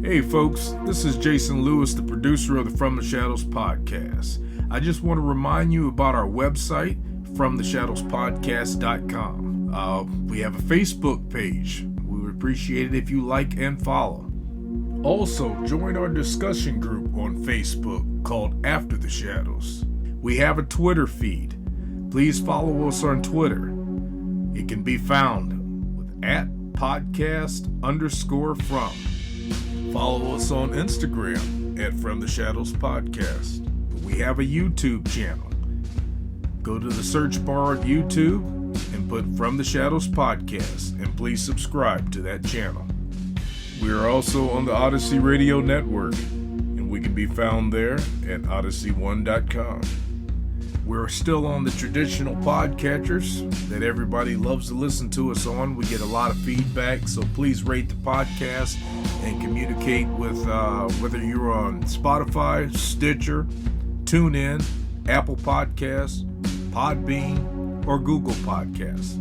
Hey folks, this is Jason Lewis, the producer of the From the Shadows podcast. I just want to remind you about our website, fromtheshadowspodcast.com. We have a Facebook page. We would appreciate it if you like and follow. Also, join our discussion group on Facebook called After the Shadows. We have a Twitter feed. Please follow us on Twitter. It can be found with @podcast_from. Follow us on Instagram at From the Shadows Podcast. We have a YouTube channel. Go to the search bar at YouTube and put From the Shadows Podcast, and please subscribe to that channel. We are also on the Odyssey Radio Network, and we can be found there at odyssey1.com. We're still on the traditional podcatchers that everybody loves to listen to us on. We get a lot of feedback, so please rate the podcast and communicate with whether you're on Spotify, Stitcher, TuneIn, Apple Podcasts, Podbean, or Google Podcasts.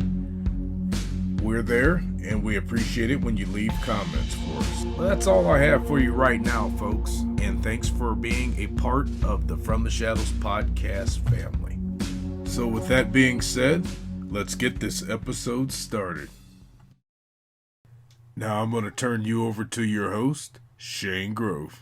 We're there, and we appreciate it when you leave comments for us. Well, that's all I have for you right now, folks, and thanks for being a part of the From the Shadows podcast family. So with that being said, let's get this episode started. Now I'm going to turn you over to your host, Shanegrove.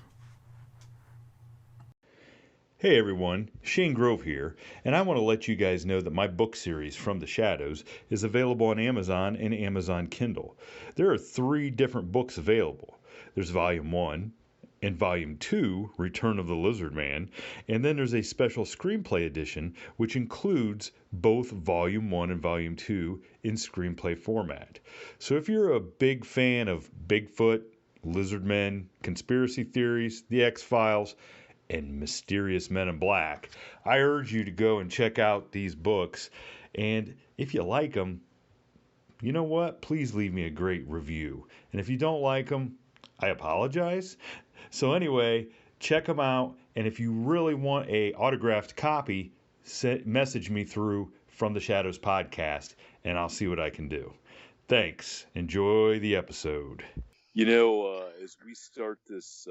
Hey everyone, Shanegrove here, and I want to let you guys know that my book series, From the Shadows, is available on Amazon and Amazon Kindle. There are 3 different books available. There's Volume 1 and Volume 2, Return of the Lizard Man, and then there's a special screenplay edition which includes both Volume 1 and Volume 2 in screenplay format. So if you're a big fan of Bigfoot, lizard men, conspiracy theories, the X-Files, and mysterious men in black, I urge you to go and check out these books. And if you like them, you know what? Please leave me a great review. And if you don't like them, I apologize. So anyway, check them out. And if you really want a autographed copy, message me through From the Shadows Podcast, and I'll see what I can do. Thanks. Enjoy the episode. You know, as we start this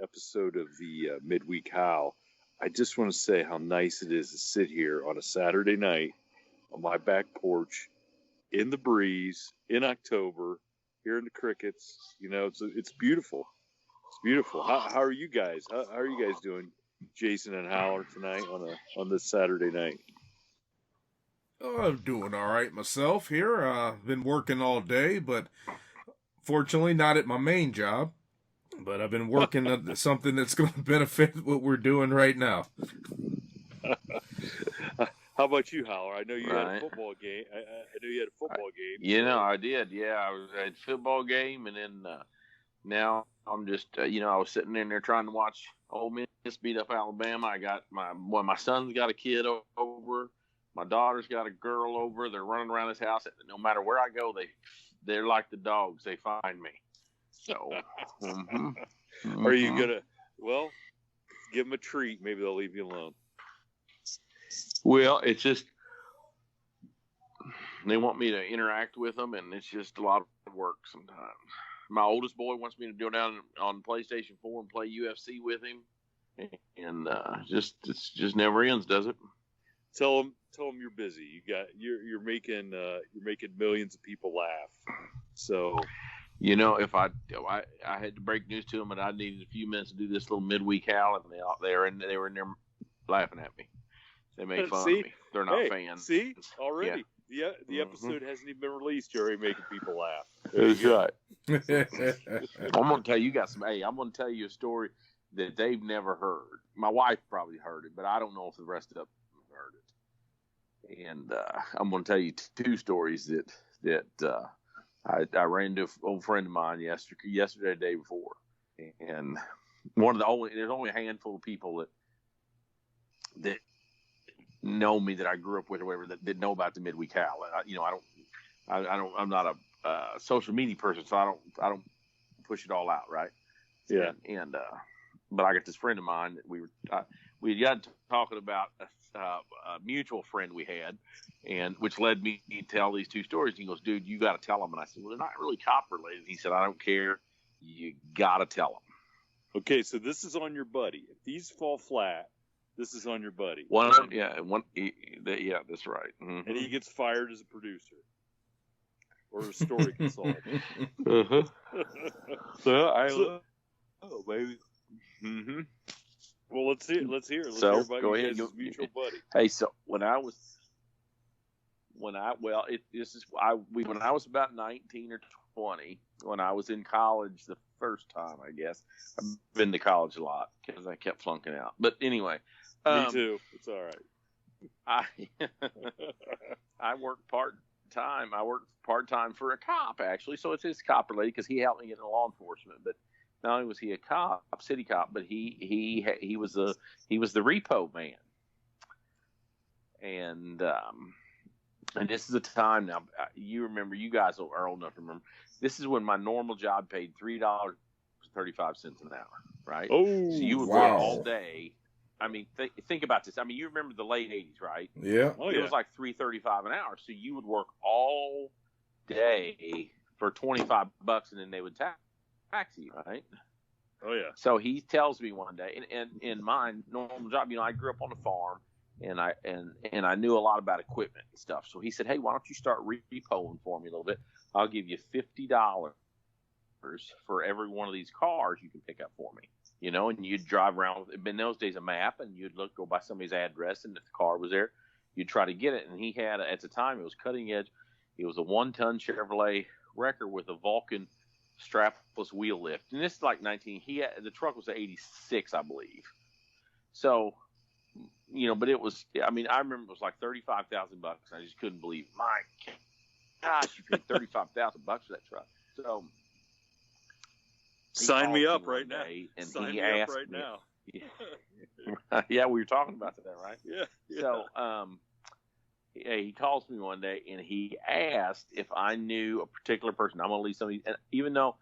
episode of the Midweek Howl, I just want to say how nice it is to sit here on a Saturday night on my back porch in the breeze in October, hearing the crickets. You know, it's beautiful. It's beautiful. How are you guys? How are you guys doing, Jason and Howler, tonight on this Saturday night? Oh, I'm doing all right myself here. Been working all day, but fortunately not at my main job. But I've been working on something that's going to benefit what we're doing right now. How about you, Howler? I know you had a football game. I know you had a football game. You know, I did. Yeah, I was at a football game, and then now I'm just, I was sitting in there trying to watch Ole Miss beat up Alabama. I got my son's got a kid over. My daughter's got a girl over. They're running around this house. No matter where I go, they're like the dogs. They find me. So, Are you gonna? Well, give them a treat. Maybe they'll leave you alone. Well, it's just they want me to interact with them, and it's just a lot of work sometimes. My oldest boy wants me to go down on PlayStation 4 and play UFC with him, and it just never ends, does it? Tell them you're busy. You're making millions of people laugh. So. You know, if I had to break news to them, and I needed a few minutes to do this little midweek howl, and they were in there laughing at me. They made fun of me. They're not fans. See, already, the episode hasn't even been released. You're already making people laugh. That's right. I'm gonna tell you guys I'm gonna tell you a story that they've never heard. My wife probably heard it, but I don't know if the rest of them heard it. And I'm gonna tell you 2 stories that. I ran into an old friend of mine yesterday, the day before, and there's only a handful of people that know me, that I grew up with or whatever, that know about the Midweek Howl. I'm not a social media person, so I don't push it all out, right? Yeah. And but I got this friend of mine that we got to talking about a mutual friend we had, and which led me to tell these 2 stories. He goes, "Dude, you got to tell them." And I said, "Well, they're not really cop related." He said, "I don't care. You got to tell them." Okay, so this is on your buddy. If these fall flat, this is on your buddy. Yeah, that's right. Mm-hmm. And he gets fired as a producer or a story consultant. So, baby. Mm-hmm. Well, let's hear. Let's hear about go you ahead. guys' mutual buddy. Hey, so when I was about 19 or 20, when I was in college the first time, I guess. I've been to college a lot because I kept flunking out. But anyway. Me too. It's all right. I worked part-time. I worked part-time for a cop, actually. So it's his cop related because he helped me get into law enforcement. But not only was he a cop, city cop, but he was the repo man. And this is a time now. You remember? You guys are old enough to remember. This is when my normal job paid $3.35 an hour. Right? Oh, so you would work all day. I mean, think about this. I mean, you remember the late '80s, right? Yeah. Oh, it was like $3.35 an hour. So you would work all day for $25, and then they would tax you, right? Oh yeah. So he tells me one day, and in my normal job, I grew up on a farm, and I knew a lot about equipment and stuff. So he said, "Hey, why don't you start repoing for me a little bit? I'll give you $50 for every one of these cars you can pick up for me." And you'd drive around with, in those days, a map, and you'd go by somebody's address, and if the car was there, you'd try to get it. And he had, at the time, it was cutting edge. It was a 1-ton Chevrolet Wrecker with a Vulcan strapless wheel lift. And this is like the truck was an 86, I believe. So, but it was, I remember it was like $35,000. I just couldn't believe, my gosh, you paid $35,000 for that truck. So, sign me up right now. And sign he me asked up right me, now. Yeah, we were talking about that, right? Yeah. So, he calls me one day and he asked if I knew a particular person. I'm gonna leave somebody, and even though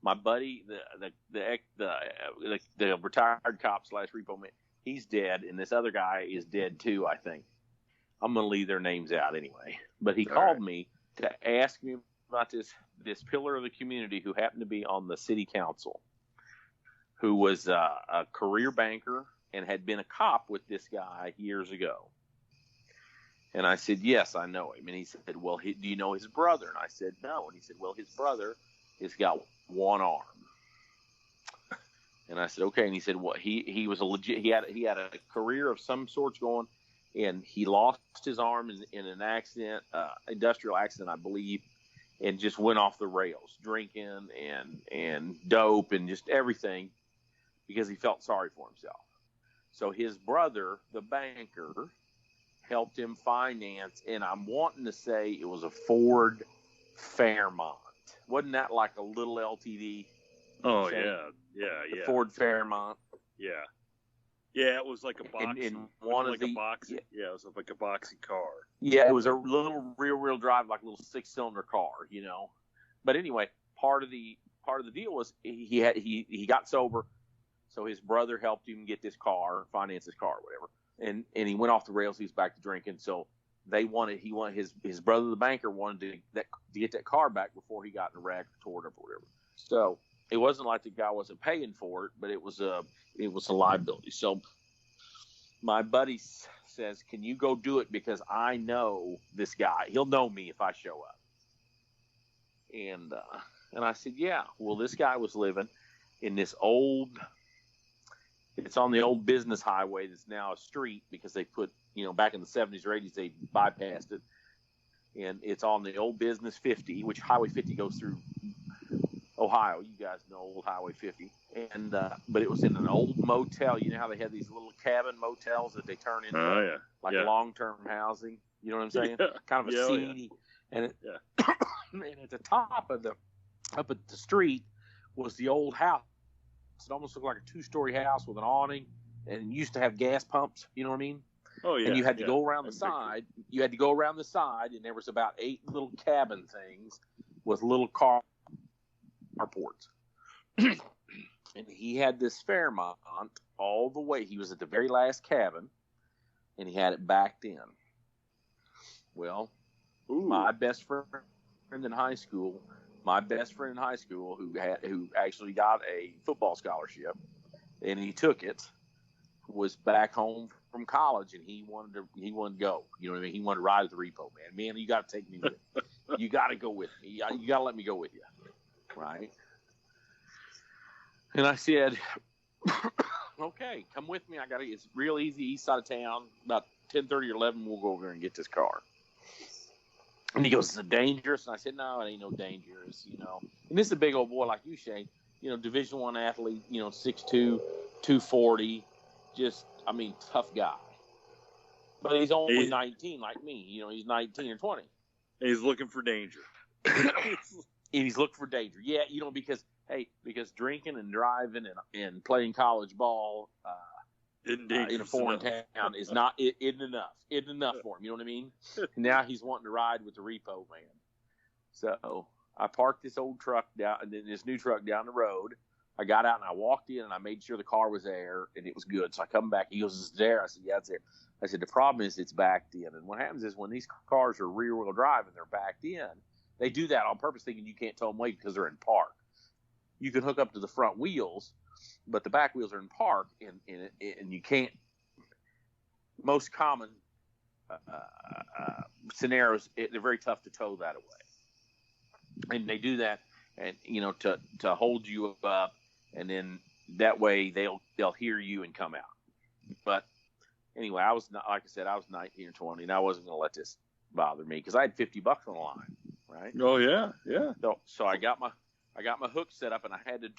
my buddy, the retired cop / repo man, he's dead, and this other guy is dead too, I think. I'm gonna leave their names out anyway. But he called me to ask me about this pillar of the community who happened to be on the city council, who was a career banker and had been a cop with this guy years ago. And I said, yes, I know him. And he said, well, do you know his brother? And I said, no. And he said, well, his brother has got one arm. And I said, okay. And he said, well, he was a legit, he had a career of some sorts going, and he lost his arm in an accident, industrial accident, I believe, and just went off the rails, drinking and dope and just everything, because he felt sorry for himself. So his brother, the banker, helped him finance, and I'm wanting to say it was a Ford Fairmont. Wasn't that like a little LTD? Oh, Shane? Yeah. The Ford Fairmont. Yeah. Yeah, it was like a boxy. In one like of the, a boxy. Yeah, it was like a boxy car. Yeah, it was a little rear-wheel drive, like a little 6-cylinder car, But anyway, part of the deal was he got sober, so his brother helped him get this car, finance his car, whatever. And he went off the rails. He was back to drinking. So his brother, the banker, wanted to get that car back before he got in a wreck or tore it up or whatever. So it wasn't like the guy wasn't paying for it, but it was a liability. So my buddy says, can you go do it? Because I know this guy. He'll know me if I show up. And I said, yeah. Well, this guy was living in this it's on the old business highway that's now a street because they put, back in the 70s or 80s, they bypassed it. And it's on the old business 50, which Highway 50 goes through Ohio. You guys know old Highway 50. And but it was in an old motel. You know how they had these little cabin motels that they turn into long-term housing? You know what I'm saying? Yeah. Kind of a seedy. Yeah. And and at the top of up at the street was the old house. It almost looked like a 2-story house with an awning, and used to have gas pumps. You know what I mean? Oh yeah. And you had to go around the side. You had to go around the side, and there was about 8 little cabin things with little carports. And he had this Fairmont all the way. He was at the very last cabin, and he had it backed in. Well, my best friend in high school, who actually got a football scholarship, and he took it, was back home from college, and he wanted to go. You know what I mean? He wanted to ride at the repo, man. Man, you got to take me with you. You got to go with me. You got to let me go with you, right? And I said, okay, come with me. It's real easy, east side of town. About 10:30 or 11, we'll go over there and get this car. And he goes, is it dangerous? And I said, no, it ain't no dangerous, you know. And this is a big old boy like you, Shane. You know, Division I athlete, you know, 6'2", 240, just, I mean, tough guy. But he's only 19 like me. You know, he's 19 or 20. And he's looking for danger. And he's looking for danger. Yeah, you know, because drinking and driving and playing college ball in a foreign town isn't enough. Isn't enough for him. You know what I mean? Now he's wanting to ride with the repo man. So I parked this old truck this new truck down the road. I got out and I walked in and I made sure the car was there and it was good. So I come back. He goes, "It's there." I said, "Yeah, it's there." I said, "The problem is it's backed in." And what happens is when these cars are rear wheel drive and they're backed in, they do that on purpose, thinking you can't tow them away because they're in park. You can hook up to the front wheels, but the back wheels are in park, and you can't. Most common scenarios, they're very tough to tow that away, and they do that, and you know, to hold you up, and then that way they'll hear you and come out. But anyway, I was not, like I said, I was 19 or 20, and I wasn't going to let this bother me because I had $50 on the line, right? Oh yeah, yeah. So I got my hook set up, and I had to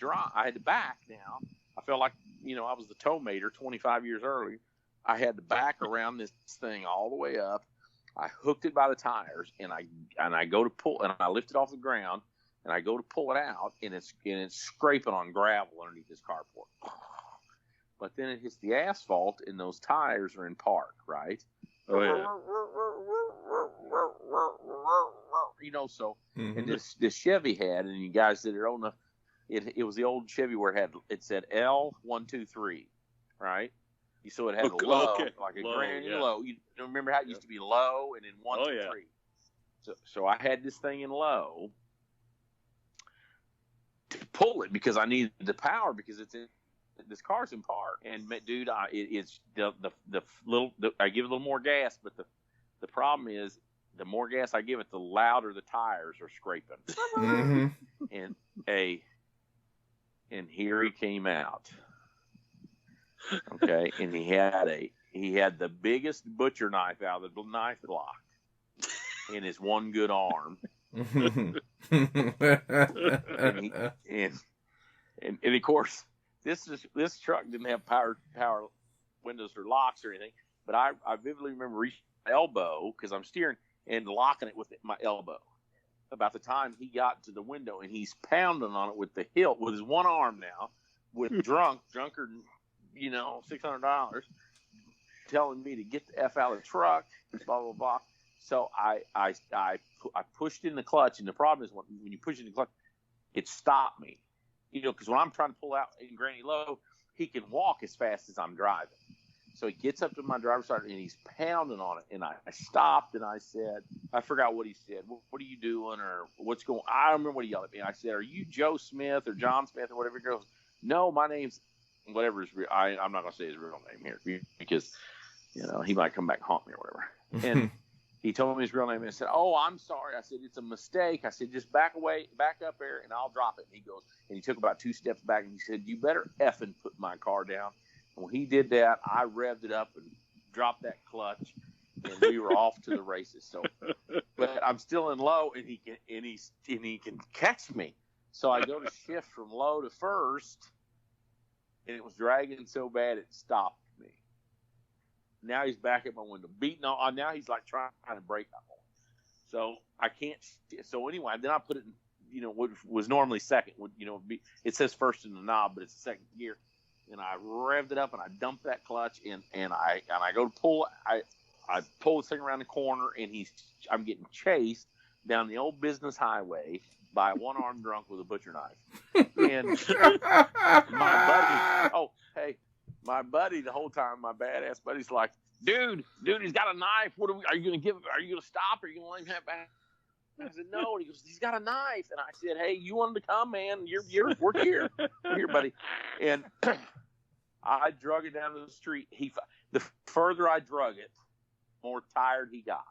back now. I felt like, you know, I was the tow mater 25 years earlier. I had to back around this thing all the way up. I hooked it by the tires, and I go to pull, and I lift it off the ground, and I go to pull it out, and it's scraping on gravel underneath this carport. But then it hits the asphalt, and those tires are in park, right? Oh yeah. You know, so and this Chevy had, and you guys that are old enough, it was the old Chevy where it said L123, right? So it had a low, like a granny low. You remember how it used to be low and then 1, 2, 3. So I had this thing in low to pull it because I needed the power because this car's in park. And dude, it's the little. I give it a little more gas, but the problem is the more gas I give it, the louder the tires are scraping. And here he came out. Okay, and he had the biggest butcher knife out of the knife block in his one good arm. and of course, this truck didn't have power windows or locks or anything. But I vividly remember reaching my elbow because I'm steering and locking it with my elbow. About the time he got to the window, and he's pounding on it with the hilt with his one arm now, with drunker, you know, $600, telling me to get the F out of the truck, blah blah blah. So I pushed in the clutch, and the problem is when you push in the clutch, it stopped me. You know, because when I'm trying to pull out in granny low, he can walk as fast as I'm driving. So he gets up to my driver's side, and he's pounding on it. And I stopped, and I said, I forgot what he said. What are you doing, or what's going on? I don't remember what he yelled at me. I said, are you Joe Smith or John Smith or whatever? He goes, no, my name's whatever is real. I'm not going to say his real name here because, you know, he might come back and haunt me or whatever. And he told me his real name, and I said, oh, I'm sorry. I said, it's a mistake. I said, just back up there, and I'll drop it. And he goes, and he took about 2 steps back, and he said, you better effing put my car down. And when he did that, I revved it up and dropped that clutch, and we were off to the races. So, but I'm still in low, and he can catch me. So I go to shift from low to first, and it was dragging so bad it stopped me. Now he's back at my window, beating on. Now he's like trying to break up on. So I can't. So anyway, then I put it in, you know, what was normally second. Would, you know, it says first in the knob, but it's the second gear. And I revved it up, and I dumped that clutch, and I go to pull. I pull the thing around the corner, and I'm getting chased down the old business highway by a one-armed drunk with a butcher knife. And my buddy, the whole time, my badass buddy's like, dude, he's got a knife. Are you gonna stop? Or are you gonna let him have back? I said, no. And he goes, he's got a knife. And I said, hey, you wanted to come, man? We're here. We're here, buddy. And I drug it down to the street. The further I drug it, the more tired he got.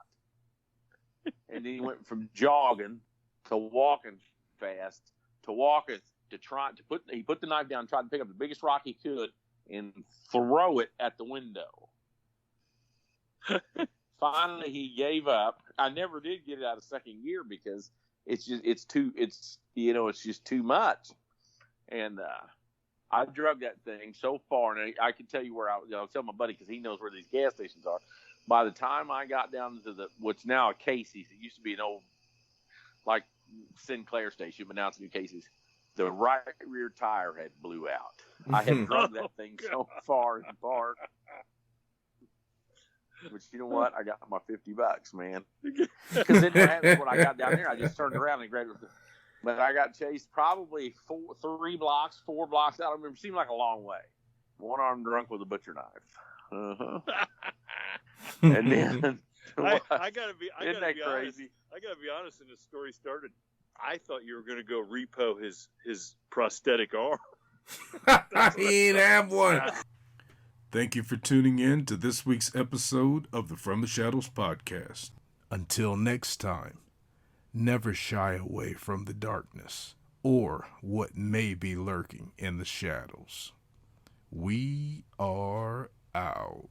And then he went from jogging to walking fast to walking to trying to he put the knife down, tried to pick up the biggest rock he could and throw it at the window. Finally, he gave up. I never did get it out of second gear because it's just too much. And I drug that thing so far, and I can tell you where I'll tell my buddy because he knows where these gas stations are. By the time I got down to what's now a Casey's, it used to be an old like Sinclair station, but now it's new Casey's. The right rear tire had blew out. I had drug that thing so far in the park. But you know what? I got my $50, man. Because then what happened when I got down there, I just turned around and grabbed it. But I got chased probably 4 blocks out. I don't remember. It seemed like a long way. One arm drunk with a butcher knife. Uh-huh. And then I gotta be crazy? honest. I gotta be honest. When the story started, I thought you were gonna go repo his prosthetic arm. He ain't have one. Thank you for tuning in to this week's episode of the From the Shadows podcast. Until next time, never shy away from the darkness or what may be lurking in the shadows. We are out.